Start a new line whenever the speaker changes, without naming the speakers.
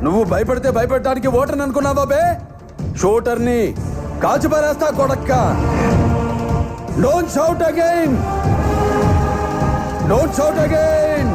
నువ్వు భయపడితే భయపెట్టడానికి ఓటర్ని అనుకున్నావా బే? షూటర్ని కాల్చి పారేస్తా కొడక్క. Don't shout again, don't shout again.